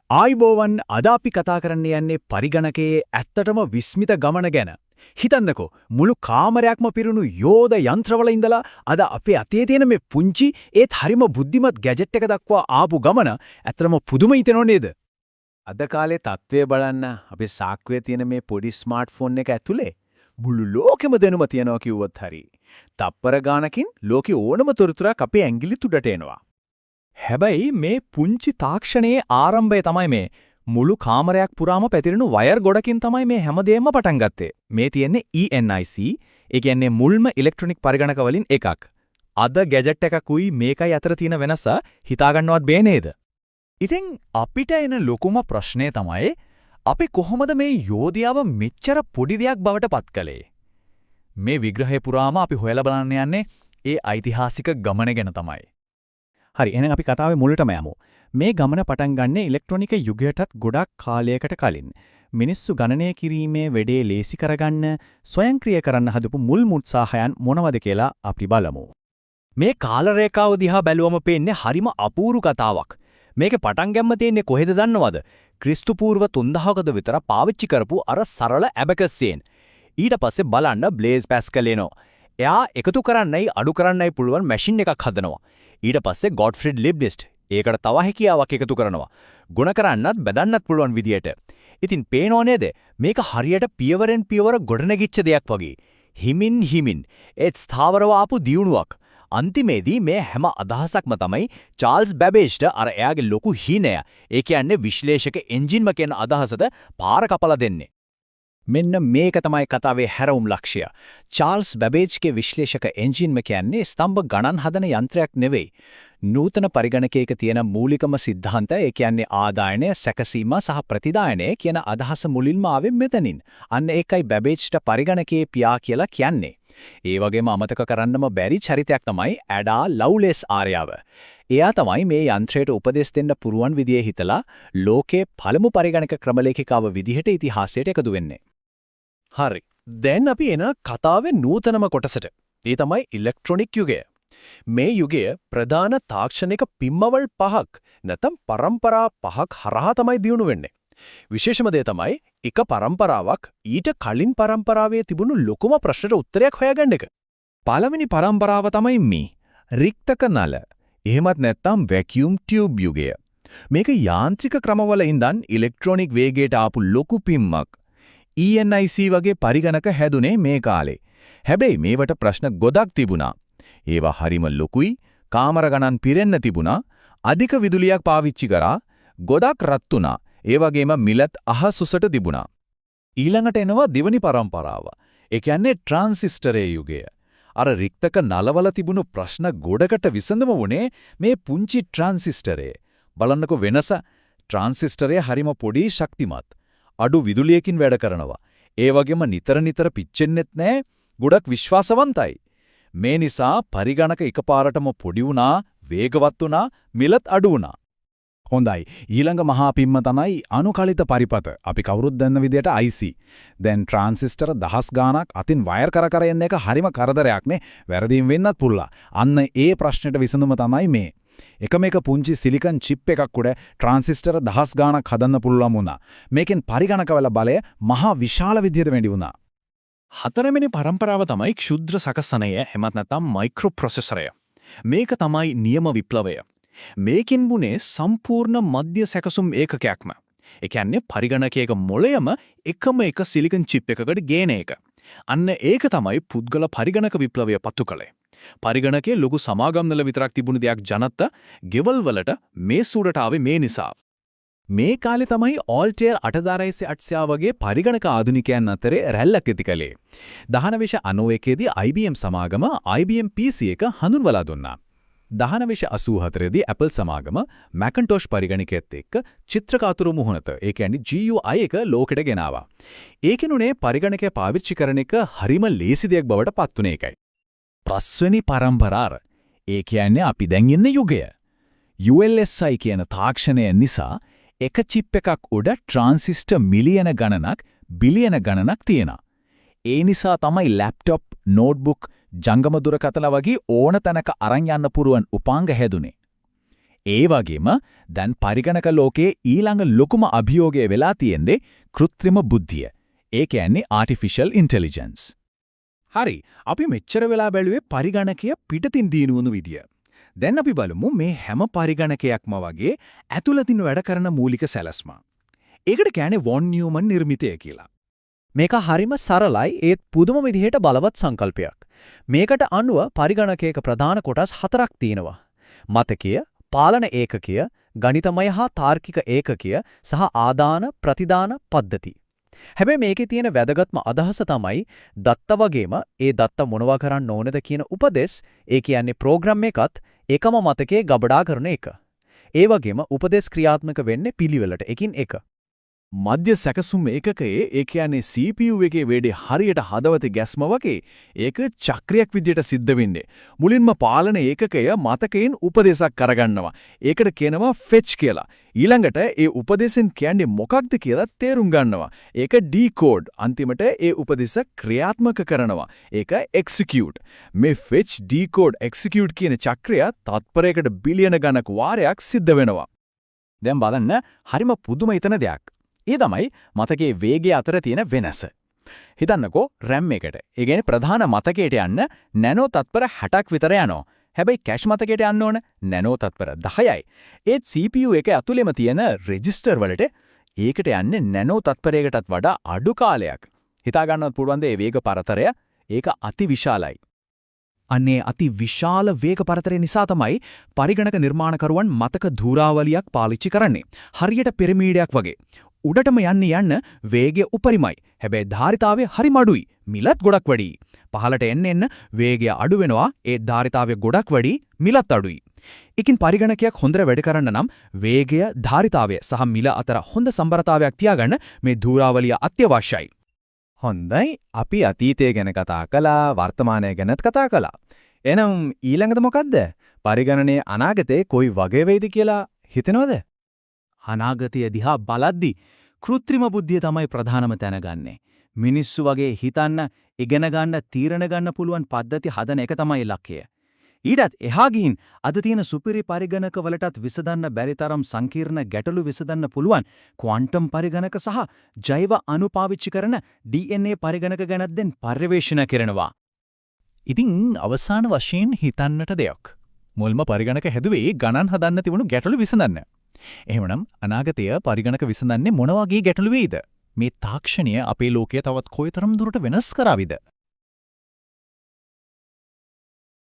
ආයිබෝවන් අද අපි කතා කරන්න යන්නේ පරිගණකයේ ඇත්තටම විස්මිත ගමන ගැන. හිතන්නකෝ මුළු කාමරයක්ම පිරුණු යෝධ යන්ත්‍රවල ඉඳලා අද අපේ අතේ තියෙන මේ පුංචි ඒත් හරිම බුද්ධිමත් ගැජට් එක දක්වා ආපු ගමන ඇත්තටම පුදුම හිතෙනව නේද? අද කාලේ තත්ත්වය බලන්න අපේ සාක්කුවේ තියෙන මේ පොඩි ස්මාර්ට්ෆෝන් එක ඇතුලේ මුළු ලෝකෙම දෙනුම තියනවා කිව්වොත් හරි. තප්පර ගානකින් ලෝකේ ඕනම තොරතුරක් අපේ ඇඟිලි තුඩට එනවා. හැබැයි මේ පුංචි තාක්ෂණයේ ආරම්භය තමයි මේ මුළු කාමරයක් පුරාම පැතිරෙන වයර් ගොඩකින් තමයි මේ හැමදේම පටන් ගත්තේ. මේ තියෙන්නේ ENIC, ඒ කියන්නේ මුල්ම ඉලෙක්ට්‍රොනික පරිගණක වලින් එකක්. අද ගැජට් එකකුයි මේකයි අතර තියෙන වෙනස හිතා ගන්නවත් බෑ නේද? ඉතින් අපිට එන ලොකුම ප්‍රශ්නේ තමයි අපි කොහොමද මේ යෝධයාව මෙච්චර පොඩි දෙයක් බවට පත් කළේ? මේ විග්‍රහය පුරාම අපි හොයලා බලන්න යන්නේ ඒ ඓතිහාසික ගමන ගැන තමයි. හරි එහෙනම් අපි කතාවේ මුලටම යමු. මේ ගමන පටන් ගන්නේ ඉලෙක්ට්‍රොනික යුගයටත් ගොඩක් කාලයකට කලින්. මිනිස්සු ගණනය කිරීමේ වැඩේ ලේසි කරගන්න ස්වයංක්‍රීය කරන්න හදපු මුල් උත්සාහයන් මොනවද කියලා අපි බලමු. මේ කාල රේඛාව දිහා බැලුවම පේන්නේ හරිම අපූර්ව කතාවක්. මේකේ පටන් ගැම්ම තියෙන්නේ කොහෙද දන්නවද? ක්‍රිස්තු පූර්ව 3000කට විතර පාවිච්චි කරපු අර සරල ඇබකස් සේන්. ඊට පස්සේ බලන්න බ්ලේස් පැස්කල් එනවා. එයා එකතු කරන්නයි අඩු කරන්නයි පුළුවන් මැෂින් එකක් හදනවා. ඊට පස්සේ ගොඩ්ෆ්‍රීඩ් ලිබ්නිස්ට් ඒකට තව හැකියාවක් එකතු කරනවා. ගුණ කරන්නත් බෙදන්නත් පුළුවන් විදියට. ඉතින් පේනෝ නේද මේක හරියට පියවරෙන් පියවර ගොඩනැගිච්ච දෙයක් වගේ. හිමින් හිමින් ඒත් ස්ථාවරව ආපු දියුණුවක්. අන්තිමේදී මේ හැම අදහසක්ම තමයි චාල්ස් බැබේජ්ට අර එයාගේ ලොකු හීනය. ඒ කියන්නේ විශ්ලේෂක එන්ජින්ම කියන අදහසද පාර කපලා දෙන්නේ. මෙන්න මේක තමයි කතාවේ හැරවුම් ලක්ෂ්‍ය. චාල්ස් බැබේජ්ගේ විශ්ලේෂක එන්ජින්ම කියන්නේ ස්තම්භ ගණන් හදන යන්ත්‍රයක් නෙවෙයි. නූතන පරිගණකයක තියෙන මූලිකම સિદ્ધාන්තය ඒ කියන්නේ ආදායනය, සැකසීම සහ ප්‍රතිදායනය කියන අදහස මුලින්ම ආවේ මෙතනින්. අන්න ඒකයි බැබේජ්ට පරිගණකයේ පියා කියලා කියන්නේ. ඒ වගේම අමතක කරන්නම බැරි චරිතයක් තමයි ඇඩා ලව්ලෙස් ආර්යාව. එයා තමයි මේ යන්ත්‍රයට උපදෙස් දෙන්න පුරුවන් විදියේ හිතලා ලෝකේ පළමු පරිගණක ක්‍රමලේඛිකාව විදිහට ඉතිහාසයට එකතු වෙන්නේ. හරි. දැන් අපි එන කතාවේ නූතනම කොටසට. ඒ තමයි ඉලෙක්ට්‍රොනික යුගය. මේ යුගය ප්‍රධාන තාක්ෂණික පිම්මවල් පහක් නැත්නම් පරම්පරා පහක් හරහා තමයි දියුණු වෙන්නේ. විශේෂම දේ තමයි එක පරම්පරාවක් ඊට කලින් පරම්පරාවේ තිබුණු ලොකුම ප්‍රශ්නට උත්තරයක් හොයාගන්න එක. පළවෙනි පරම්පරාව තමයි මේ රික්තක නල. එහෙමත් නැත්නම් වැකියුම් ටියුබ් යුගය. මේක යාන්ත්‍රික ක්‍රමවල ඉඳන් ඉලෙක්ට්‍රොනික වේගයට ආපු ලොකු පිම්මක්. ENIC වගේ පරිගණක හැදුනේ මේ කාලේ. හැබැයි මේවට ප්‍රශ්න ගොඩක් තිබුණා. ඒවා හරිම ලොකුයි, කාමර ගණන් පිරෙන්න තිබුණා, අධික විදුලියක් පාවිච්චි කරා, ගොඩක් රත් වුණා. ඒ වගේම මිලත් අහසුසට තිබුණා. ඊළඟට එනවා දෙවනි පරම්පරාව. ඒ කියන්නේ ට්‍රාන්සිස්ටරයේ යුගය. අර රික්තක නලවල තිබුණු ප්‍රශ්න ගොඩකට විසඳුම වුණේ මේ පුංචි ට්‍රාන්සිස්ටරේ. බලන්නකෝ වෙනස. ට්‍රාන්සිස්ටරය හරිම පොඩි ශක්තිමත්. අඩු විදුලියකින් වැඩ කරනවා. ඒ වගේම නිතර පිච්චෙන්නෙත් නැහැ. ගොඩක් විශ්වාසවන්තයි. මේ නිසා පරිගණක එකපාරටම පොඩි වුණා, වේගවත් වුණා, මිලත් අඩු වුණා. හොඳයි. ඊළඟ මහා පිම්ම තමයි අනුකලිත පරිපත. අපි කවුරුත් දන්න විදිහට IC. දැන් ට්‍රාන්සිස්ටර් දහස් ගාණක් අතින් වයර් කර එන්න එක හරිම කරදරයක් නේ. වැරදීම් වෙන්නත් පුළුවන්. අන්න ඒ ප්‍රශ්නෙට විසඳුම තමයි මේ. එකම එක පුංචි සිලිකන් චිප් එකක් උඩ ට්‍රාන්සිස්ටර් දහස් ගාණක් හදන්න පුළුවන් වුණා. මේකෙන් පරිගණකවල බලය මහා විශාල විදිහට වැඩි වුණා. හතරවෙනි පරම්පරාව තමයි ක්ෂුද්‍ර සකසනය, එහෙමත් නැත්නම් මයික්‍රෝ ප්‍රොසෙසරය. මේක තමයි නියම විප්ලවය. මේකින් වුණේ සම්පූර්ණ මධ්‍ය සැකසුම් ඒකකයක්ම. ඒ කියන්නේ පරිගණකයක මොළයම එකම එක සිලිකන් චිප් එකකට ගේන එක. අන්න ඒක තමයි පුද්ගල පරිගණක විප්ලවය පත්තු කළේ. පරිගණකයේ ලොකු සමාගම්වල විතරක් තිබුණු දෙයක් ජනත ගෙවල් වලට මේ සූඩට ආවේ මේ නිසා. මේ කාලේ තමයි ඕල්ටෙයර් 8600 වගේ පරිගණක ආධුනිකයන් අතරේ රැල්ලක් ඇති කළේ. 1991 දී IBM සමාගම IBM PC එක හඳුන්වලා දුන්නා. 1984 දී Apple සමාගම Macintosh පරිගණකයේත් එක්ක චිත්‍රක අතුරු මුහුණත, ඒ කියන්නේ GUI එක ලෝකෙට ගෙනාවා. ඒකිනුනේ පරිගණකය පාවිච්චි කරන එක හරිම ලේසි දෙයක් බවට පත්ුනේ එකයි. පස්වෙනි පරම්පරාව. ඒ කියන්නේ අපි දැන් ඉන්න යුගය. ULSI කියන තාක්ෂණය නිසා එක චිප් එකක් උඩ ට්‍රාන්සිස්ටර් මිලියන ගණනක්, බිලියන ගණනක් තියෙනවා. ඒ නිසා තමයි ලැප්ටොප්, නෝට්බුක්, ජංගම දුරකථන වගේ ඕන තැනක අරන් යන්න පුරුවන් උපාංග හැදුනේ. ඒ වගේම දැන් පරිගණක ලෝකයේ ඊළඟ ලොකුම අභියෝගය වෙලා තියෙන්නේ කෘත්‍රිම බුද්ධිය. ඒ කියන්නේ artificial intelligence. හරි. අපි මෙච්චර වෙලා බැලුවේ පරිගණකය පිටතින් දිනුවුණු විදිය. දැන් අපි බලමු මේ හැම පරිගණකයක්ම වගේ ඇතුළතින් වැඩ කරන මූලික සැලැස්ම. ඒකට කියන්නේ වොන් නියුමන් නිර්මිතය කියලා. මේක හරිම සරලයි ඒත් පුදුම විදිහට බලවත් සංකල්පයක්. මේකට අනුව පරිගණකයක ප්‍රධාන කොටස් 4ක් තියෙනවා. මතකය, පාලන ඒකකය, ගණිතමය හා තාර්කික ඒකකය සහ ආදාන ප්‍රතිදාන පද්ධති. හැබැයි මේකේ තියෙන වැදගත්ම අදහස තමයි දත්ත වගේම ඒ දත්ත මොනවා කරන්න ඕනද කියන උපදෙස්, ඒ කියන්නේ ප්‍රෝග්‍රෑම් එකත් එකම මතකයේ ගබඩා කරන එක. ඒ වගේම උපදෙස් ක්‍රියාත්මක වෙන්නේ පිළිවෙලට එකින් එක. මධ්‍ය සැකසුම් ඒකකයේ ඒ කියන්නේ CPU එකේ වැඩේ හරියට හදවතේ ගැස්ම වගේ ඒක චක්‍රයක් විදියට සිද්ධ වෙන්නේ. මුලින්ම පාලන ඒකකය මතකයෙන් උපදේශයක් කරගන්නවා. ඒකට කියනවා fetch කියලා. ඊළඟට ඒ උපදේශෙන් කියන්නේ මොකක්ද කියලා තේරුම් ගන්නවා. ඒක decode. අන්තිමට ඒ උපදේශ ක්‍රියාත්මක කරනවා. ඒක execute. මේ fetch, decode, execute කියන චක්‍රය තත්පරයකට බිලියන ගණක වාරයක් සිද්ධ වෙනවා. දැන් බලන්න හරිම පුදුම හිතන දෙයක්. ඒ තමයි මතකයේ වේගය අතර තියෙන වෙනස. හිතන්නකෝ RAM එකට. ඒ කියන්නේ ප්‍රධාන මතකයට යන්න නැනෝ තත්පර 60ක් විතර යනවා. හැබැයි කැෂ් මතකයට යන්න ඕන නැනෝ තත්පර 10යි. ඒත් CPU එකේ ඇතුළේම තියෙන රෙජිස්ටර් වලට ඒකට යන්නේ නැනෝ තත්පරයකටත් වඩා අඩු කාලයක්. හිතා ගන්නවත් පුළුවන් මේ වේග පරතරය ඒක අතිවිශාලයි. අනේ අතිවිශාල වේග පරතරය නිසා තමයි පරිගණක නිර්මාණකරුවන් මතක ධූරාවලියක් පාවිච්චි කරන්නේ. හරියට පිරමීඩයක් වගේ. උඩටම යන්න වේගය උපරිමයි. හැබැයි ධාරිතාවය හරිම අඩුයි. මිලත් ගොඩක් වැඩි. පහළට එන්න වේගය අඩු වෙනවා. ඒ ධාරිතාවය ගොඩක් වැඩි. මිලත් අඩුයි. ඒකින් පරිගණකයක් හොඳට වැඩ කරන්න නම් වේගය, ධාරිතාවය සහ මිල අතර හොඳ සම්බරතාවයක් තියාගන්න මේ ධූරාවලිය අත්‍යවශ්‍යයි. හොඳයි අපි අතීතය ගැන කතා කළා, වර්තමානය ගැනත් කතා කළා. එහෙනම් ඊළඟට මොකද්ද? පරිගණනයේ අනාගතේ කොයි වගේ වෙයිද කියලා හිතනවද? අනාගතය දිහා බලද්දි කෘත්‍රිම බුද්ධිය තමයි ප්‍රධානම තැන ගන්නෙ. මිනිස්සු වගේ හිතන්න, ඉගෙන ගන්න, තීරණ ගන්න පුළුවන් පද්ධති හදන එක තමයි ලක්ෂය. ඊටත් එහා ගිහින් අද තියෙන සුපිරි පරිගණක වලටත් විසඳන්න බැරි තරම් සංකීර්ණ ගැටලු විසඳන්න පුළුවන් ක්වොන්ටම් පරිගණක සහ ජෛව අණු පාවිච්චි කරන DNA පරිගණක ගැනත් දැන් පර්යවේෂණ කරනවා. ඉතින් අවසාන වශයෙන් හිතන්නට දෙයක්. මුල්ම පරිගණක හැදුවේ ගණන් හදන්න තිබුණු ගැටලු විසඳන්න. එහෙමනම් අනාගතය පරිගණක විසඳන්නේ මොන වගේ ගැටලු වෙයිද? මේ තාක්ෂණය අපේ ලෝකය තවත් කොයිතරම් දුරට වෙනස් කරාවිද?